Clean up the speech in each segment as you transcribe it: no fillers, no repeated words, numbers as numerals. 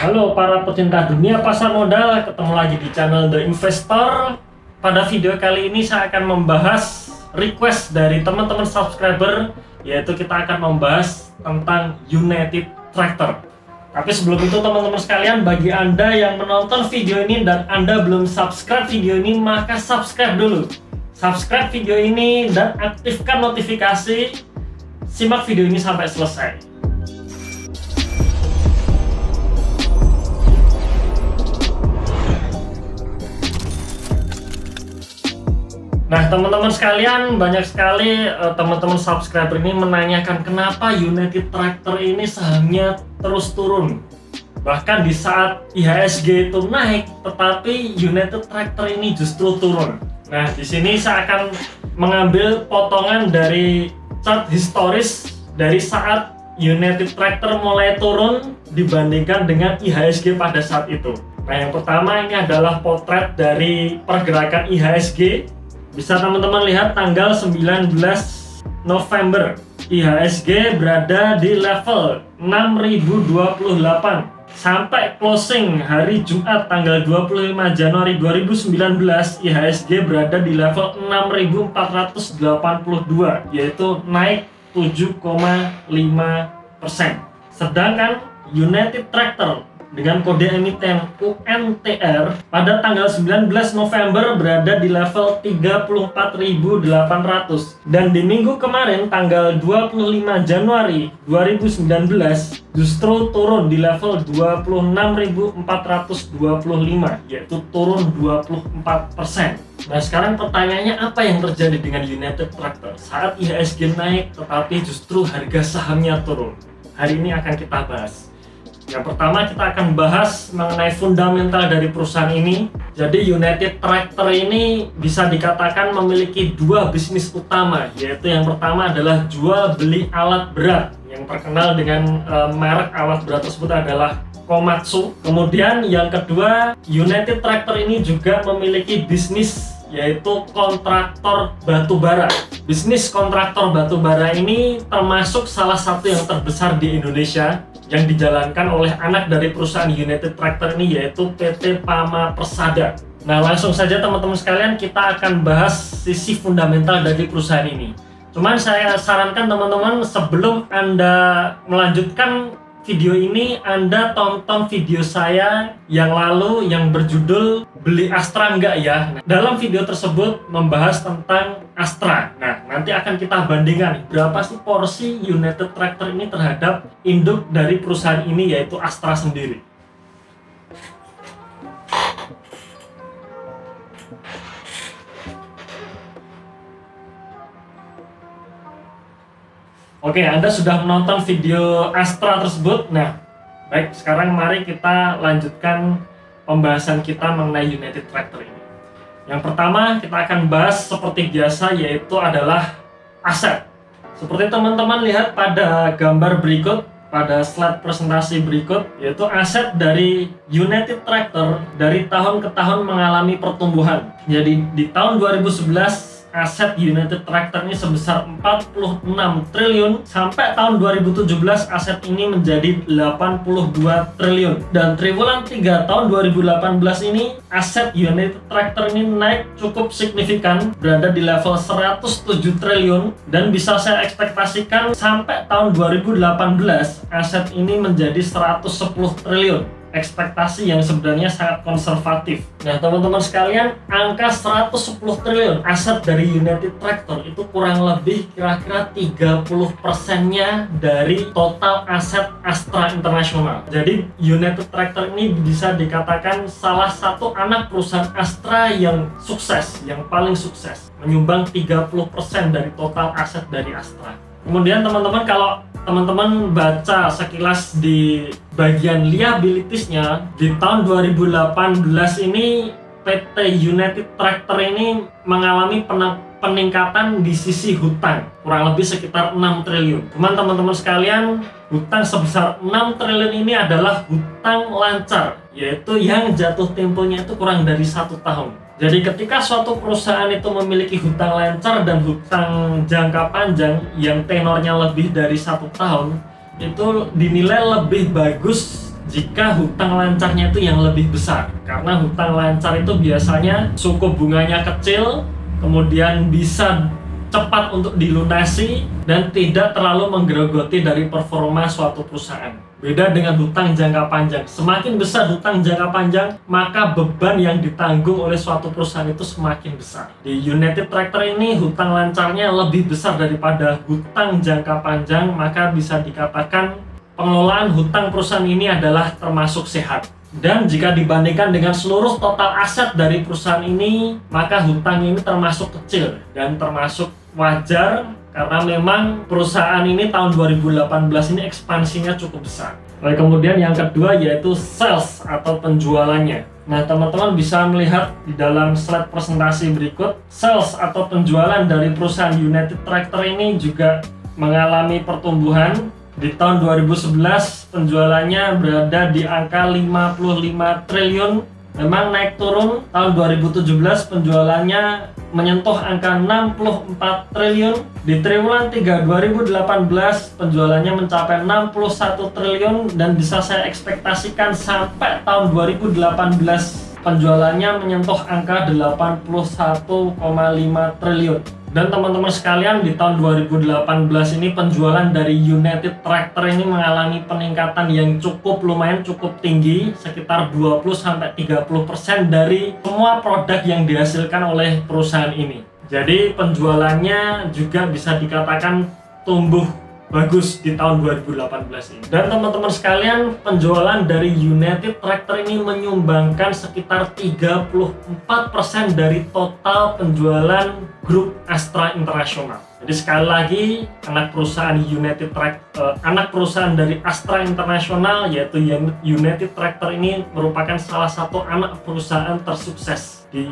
Halo para pecinta dunia pasar modal, ketemu lagi di channel The Investor. Pada video kali ini saya akan membahas request dari teman-teman subscriber, yaitu kita akan membahas tentang United Tractor. Tapi sebelum itu teman-teman sekalian, bagi Anda yang menonton video ini dan Anda belum subscribe video ini, maka subscribe dulu. Subscribe video ini dan aktifkan notifikasi. Simak video ini sampai selesai. Nah teman-teman sekalian, banyak sekali teman-teman subscriber ini menanyakan kenapa United Tractor ini sahamnya terus turun. Bahkan di saat IHSG itu naik, tetapi United Tractor ini justru turun. Nah di sini saya akan mengambil potongan dari chart historis dari saat United Tractor mulai turun dibandingkan dengan IHSG pada saat itu. Nah yang pertama ini adalah potret dari pergerakan IHSG. Bisa teman-teman lihat tanggal 19 November IHSG berada di level 6028 sampai closing hari Jumat tanggal 25 Januari 2019 IHSG berada di level 6482, yaitu naik 7,5%. Sedangkan United Tractor dengan kode emiten UNTR pada tanggal 19 November berada di level 34.800, dan di minggu kemarin tanggal 25 Januari 2019 justru turun di level 26.425, yaitu turun 24%. Nah sekarang pertanyaannya, apa yang terjadi dengan United Tractor saat IHSG naik tetapi justru harga sahamnya turun? Hari ini akan kita bahas. Yang pertama kita akan bahas mengenai fundamental dari perusahaan ini. Jadi United Tractor ini bisa dikatakan memiliki dua bisnis utama, yaitu yang pertama adalah jual beli alat berat yang terkenal dengan merek alat berat tersebut adalah Komatsu. Kemudian yang kedua, United Tractor ini juga memiliki bisnis yaitu kontraktor batubara. Bisnis kontraktor batubara ini termasuk salah satu yang terbesar di Indonesia yang dijalankan oleh anak dari perusahaan United Tractor ini, yaitu PT Pama Persada. Nah langsung saja teman-teman sekalian, kita akan bahas sisi fundamental dari perusahaan ini. Cuman saya sarankan teman-teman, sebelum Anda melanjutkan video ini, Anda tonton video saya yang lalu yang berjudul Beli Astra Enggak Ya. Nah, dalam video tersebut membahas tentang Astra. Nah, nanti akan kita bandingkan berapa sih porsi United Tractor ini terhadap induk dari perusahaan ini, yaitu Astra sendiri. Oke, Anda sudah menonton video Astra tersebut. Nah, baik, sekarang mari kita lanjutkan pembahasan kita mengenai United Tractor ini. Yang pertama kita akan bahas seperti biasa, yaitu adalah aset. Seperti teman-teman lihat pada gambar berikut, pada slide presentasi berikut, yaitu aset dari United Tractor dari tahun ke tahun mengalami pertumbuhan. Jadi di tahun 2011 aset United Tractor ini sebesar 46 triliun, sampai tahun 2017 aset ini menjadi 82 triliun, dan triwulan 3 tahun 2018 ini aset United Tractor ini naik cukup signifikan, berada di level 107 triliun, dan bisa saya ekspektasikan sampai tahun 2018 aset ini menjadi 110 triliun. Ekspektasi yang sebenarnya sangat konservatif. Nah teman-teman sekalian, angka 110 triliun aset dari United Tractor itu kurang lebih kira-kira 30%-nya dari total aset Astra International. Jadi United Tractor ini bisa dikatakan salah satu anak perusahaan Astra yang sukses, yang paling sukses, menyumbang 30% dari total aset dari Astra. Kemudian teman-teman, kalau teman-teman baca sekilas di bagian liabilitiesnya, di tahun 2018 ini PT United Tractor ini mengalami peningkatan di sisi hutang kurang lebih sekitar 6 triliun. Cuman teman-teman sekalian, hutang sebesar 6 triliun ini adalah hutang lancar, yaitu yang jatuh temponya itu kurang dari 1 tahun. Jadi ketika suatu perusahaan itu memiliki hutang lancar dan hutang jangka panjang yang tenornya lebih dari 1 tahun, itu dinilai lebih bagus jika hutang lancarnya itu yang lebih besar. Karena hutang lancar itu biasanya suku bunganya kecil, kemudian bisa cepat untuk dilunasi dan tidak terlalu menggerogoti dari performa suatu perusahaan. Beda dengan hutang jangka panjang. Semakin besar hutang jangka panjang, maka beban yang ditanggung oleh suatu perusahaan itu semakin besar. Di United Tractor ini hutang lancarnya lebih besar daripada hutang jangka panjang, maka bisa dikatakan pengelolaan hutang perusahaan ini adalah termasuk sehat. Dan jika dibandingkan dengan seluruh total aset dari perusahaan ini, maka hutang ini termasuk kecil dan termasuk wajar karena memang perusahaan ini tahun 2018 ini ekspansinya cukup besar. Lalu kemudian yang kedua yaitu sales atau penjualannya. Nah, teman-teman bisa melihat di dalam slide presentasi berikut, sales atau penjualan dari perusahaan United Tractor ini juga mengalami pertumbuhan. Di tahun 2011 penjualannya berada di angka 55 triliun. Memang naik turun. Tahun 2017 penjualannya menyentuh angka 64 triliun. Di triwulan 3 2018 penjualannya mencapai 61 triliun dan bisa saya ekspektasikan sampai tahun 2018 penjualannya menyentuh angka 81,5 triliun. Dan teman-teman sekalian, di tahun 2018 ini penjualan dari United Tractor ini mengalami peningkatan yang lumayan cukup tinggi, sekitar 20-30% dari semua produk yang dihasilkan oleh perusahaan ini. Jadi penjualannya juga bisa dikatakan tumbuh bagus di tahun 2018 ini. Dan teman-teman sekalian, penjualan dari United Tractor ini menyumbangkan sekitar 34% dari total penjualan grup Astra International. Jadi sekali lagi, anak perusahaan dari Astra International yaitu United Tractor ini merupakan salah satu anak perusahaan tersukses di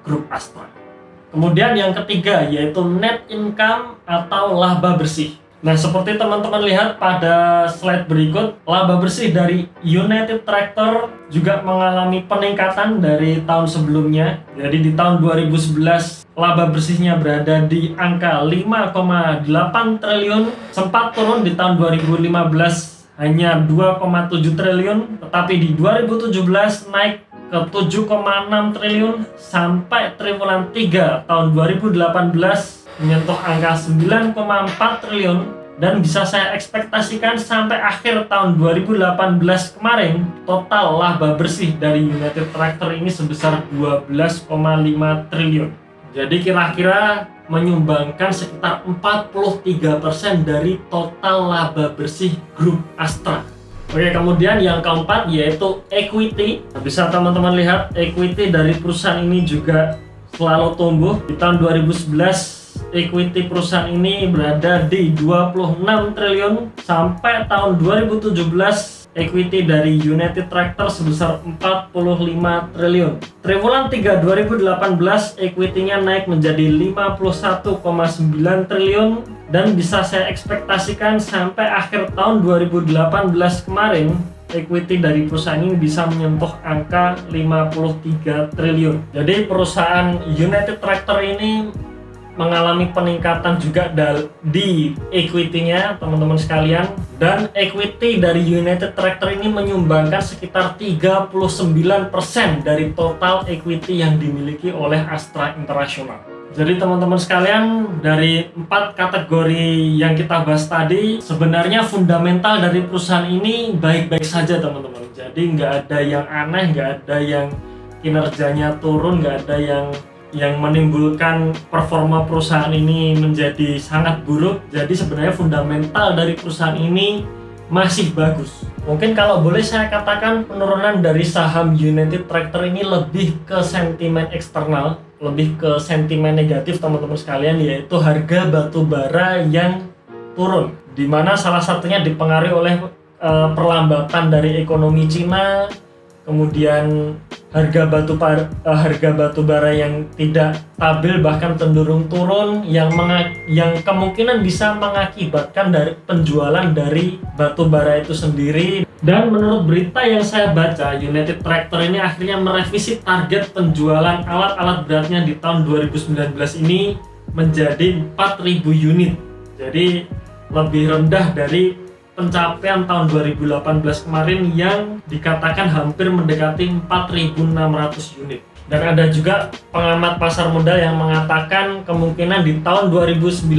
grup Astra. Kemudian yang ketiga yaitu net income atau laba bersih. Nah, seperti teman-teman lihat pada slide berikut, laba bersih dari United Tractor juga mengalami peningkatan dari tahun sebelumnya. Jadi di tahun 2011 laba bersihnya berada di angka 5,8 triliun, sempat turun di tahun 2015 hanya 2,7 triliun, tetapi di 2017 naik ke 7,6 triliun sampai triwulan 3 tahun 2018 menyentuh angka 9,4 triliun dan bisa saya ekspektasikan sampai akhir tahun 2018 kemarin total laba bersih dari United Tractor ini sebesar 12,5 triliun. Jadi kira-kira menyumbangkan sekitar 43% dari total laba bersih grup Astra. Oke, kemudian yang keempat yaitu equity. Bisa teman-teman lihat equity dari perusahaan ini juga selalu tumbuh. Di tahun 2011 equity perusahaan ini berada di 26 triliun sampai tahun 2017 equity dari United Tractor sebesar 45 triliun. Triwulan 3 2018 equity-nya naik menjadi 51,9 triliun dan bisa saya ekspektasikan sampai akhir tahun 2018 kemarin equity dari perusahaan ini bisa menyentuh angka 53 triliun. Jadi perusahaan United Tractor ini mengalami peningkatan juga di equity-nya teman-teman sekalian, dan equity dari United Tractor ini menyumbangkan sekitar 39% dari total equity yang dimiliki oleh Astra International. Jadi teman-teman sekalian, dari 4 kategori yang kita bahas tadi, sebenarnya fundamental dari perusahaan ini baik-baik saja teman-teman. Jadi nggak ada yang aneh, nggak ada yang kinerjanya turun, nggak ada yang menimbulkan performa perusahaan ini menjadi sangat buruk. Jadi sebenarnya fundamental dari perusahaan ini masih bagus. Mungkin kalau boleh saya katakan penurunan dari saham United Tractor ini lebih ke sentimen eksternal, lebih ke sentimen negatif teman-teman sekalian, yaitu harga batu bara yang turun, di mana salah satunya dipengaruhi oleh perlambatan dari ekonomi Cina, kemudian harga batu bara yang tidak stabil bahkan cenderung turun, yang kemungkinan bisa mengakibatkan dari penjualan dari batu bara itu sendiri. Dan menurut berita yang saya baca, United Tractor ini akhirnya merevisi target penjualan alat-alat beratnya di tahun 2019 ini menjadi 4.000 unit. Jadi lebih rendah dari pencapaian tahun 2018 kemarin yang dikatakan hampir mendekati 4.600 unit. Dan ada juga pengamat pasar modal yang mengatakan kemungkinan di tahun 2019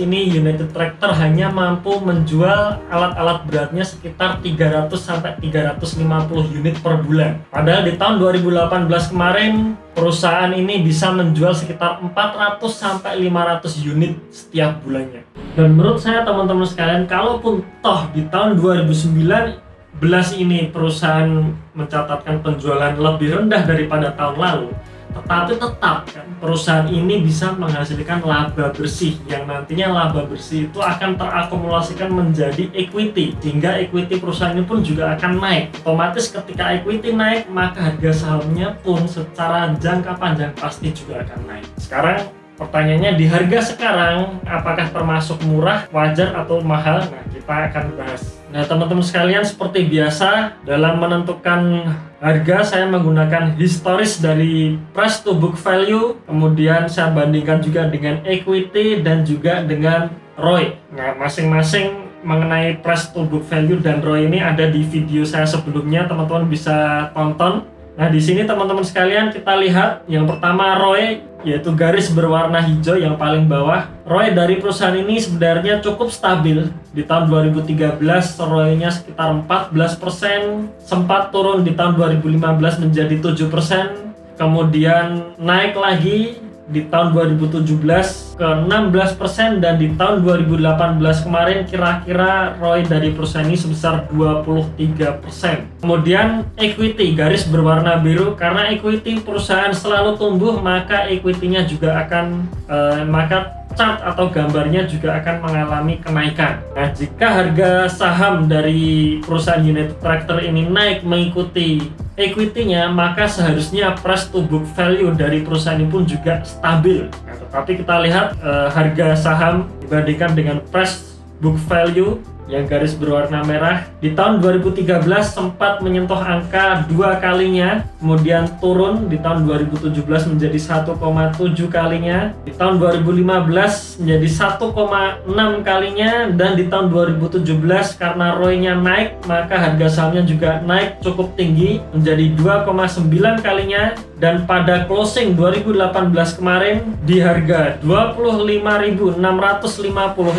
ini United Tractor hanya mampu menjual alat-alat beratnya sekitar 300 sampai 350 unit per bulan. Padahal di tahun 2018 kemarin perusahaan ini bisa menjual sekitar 400 sampai 500 unit setiap bulannya. Dan menurut saya teman-teman sekalian, kalaupun toh di tahun 2019 ini perusahaan mencatatkan penjualan lebih rendah daripada tahun lalu, tetapi tetap kan perusahaan ini bisa menghasilkan laba bersih yang nantinya laba bersih itu akan terakumulasikan menjadi equity, sehingga equity perusahaan ini pun juga akan naik. Otomatis ketika equity naik, maka harga sahamnya pun secara jangka panjang pasti juga akan naik. Sekarang pertanyaannya, di harga sekarang apakah termasuk murah, wajar atau mahal? Nah, kita akan bahas. Nah, teman-teman sekalian, seperti biasa dalam menentukan harga saya menggunakan historis dari price to book value, kemudian saya bandingkan juga dengan equity dan juga dengan ROI. Nah, masing-masing mengenai price to book value dan ROI ini ada di video saya sebelumnya, teman-teman bisa tonton. Nah, di sini teman-teman sekalian kita lihat yang pertama ROI, yaitu garis berwarna hijau yang paling bawah. ROI dari perusahaan ini sebenarnya cukup stabil. Di tahun 2013 ROI-nya sekitar 14%, sempat turun di tahun 2015 menjadi 7%, kemudian naik lagi di tahun 2017 ke 16%, dan di tahun 2018 kemarin kira-kira ROI dari perusahaan ini sebesar 23%. Kemudian equity garis berwarna biru, karena equity perusahaan selalu tumbuh, maka equity-nya juga akan maka chart atau gambarnya juga akan mengalami kenaikan. Nah, jika harga saham dari perusahaan United Tractor ini naik mengikuti equity-nya, maka seharusnya price to book value dari perusahaan ini pun juga stabil. Nah, tetapi kita lihat harga saham dibandingkan dengan price book value yang garis berwarna merah di tahun 2013 sempat menyentuh angka 2 kalinya, kemudian turun di tahun 2017 menjadi 1,7 kalinya, di tahun 2015 menjadi 1,6 kalinya, dan di tahun 2017 karena ROI-nya naik maka harga sahamnya juga naik cukup tinggi menjadi 2,9 kalinya, dan pada closing 2018 kemarin di harga 25.650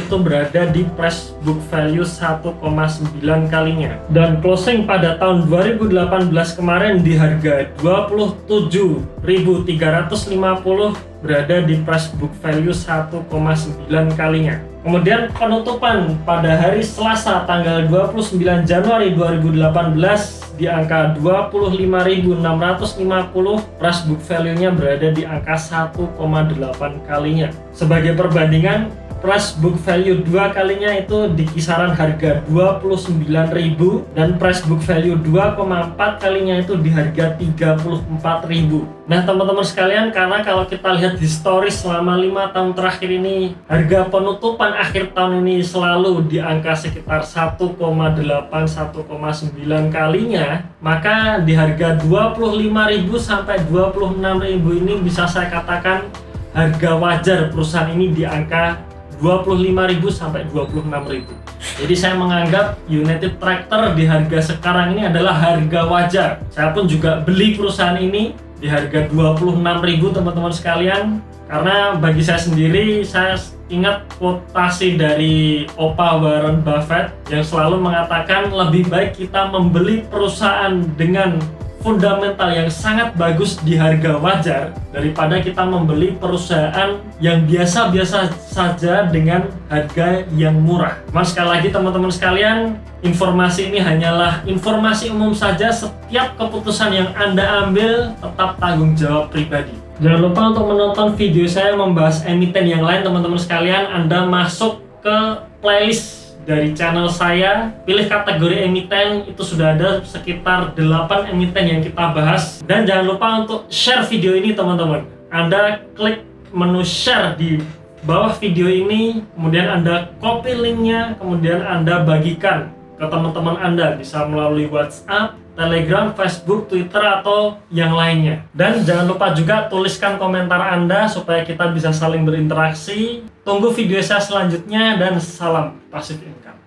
itu berada di price book value 1,9 kalinya, dan closing pada tahun 2018 kemarin di harga 27.350 berada di price book value 1,9 kalinya. Kemudian penutupan pada hari Selasa tanggal 29 Januari 2018 di angka 25.650, price book value-nya berada di angka 1,8 kalinya. Sebagai perbandingan, price book value 2 kalinya itu di kisaran harga 29.000, dan price book value 2,4 kalinya itu di harga 34.000. Nah, teman-teman sekalian, karena kalau kita lihat historis selama 5 tahun terakhir ini, harga penutupan akhir tahun ini selalu di angka sekitar 1,8-1,9 kalinya, maka di harga 25.000 sampai 26.000 ini bisa saya katakan harga wajar perusahaan ini di angka 25.000 sampai 26.000. Jadi saya menganggap United Tractor di harga sekarang ini adalah harga wajar. Saya pun juga beli perusahaan ini di harga 26.000, teman-teman sekalian. Karena bagi saya sendiri, saya ingat quotasi dari Opa Warren Buffett yang selalu mengatakan lebih baik kita membeli perusahaan dengan fundamental yang sangat bagus di harga wajar daripada kita membeli perusahaan yang biasa-biasa saja dengan harga yang murah. Mas, sekali lagi teman-teman sekalian, informasi ini hanyalah informasi umum saja. Setiap keputusan yang Anda ambil tetap tanggung jawab pribadi. Jangan lupa untuk menonton video saya membahas emiten yang lain, teman-teman sekalian. Anda masuk ke playlist dari channel saya, pilih kategori emiten, itu sudah ada sekitar 8 emiten yang kita bahas. Dan jangan lupa untuk share video ini, teman-teman. Anda klik menu share di bawah video ini, kemudian Anda copy linknya, kemudian Anda bagikan ke teman-teman Anda, bisa melalui WhatsApp, Telegram, Facebook, Twitter, atau yang lainnya. Dan jangan lupa juga tuliskan komentar Anda supaya kita bisa saling berinteraksi. Tunggu video saya selanjutnya, dan salam passive income.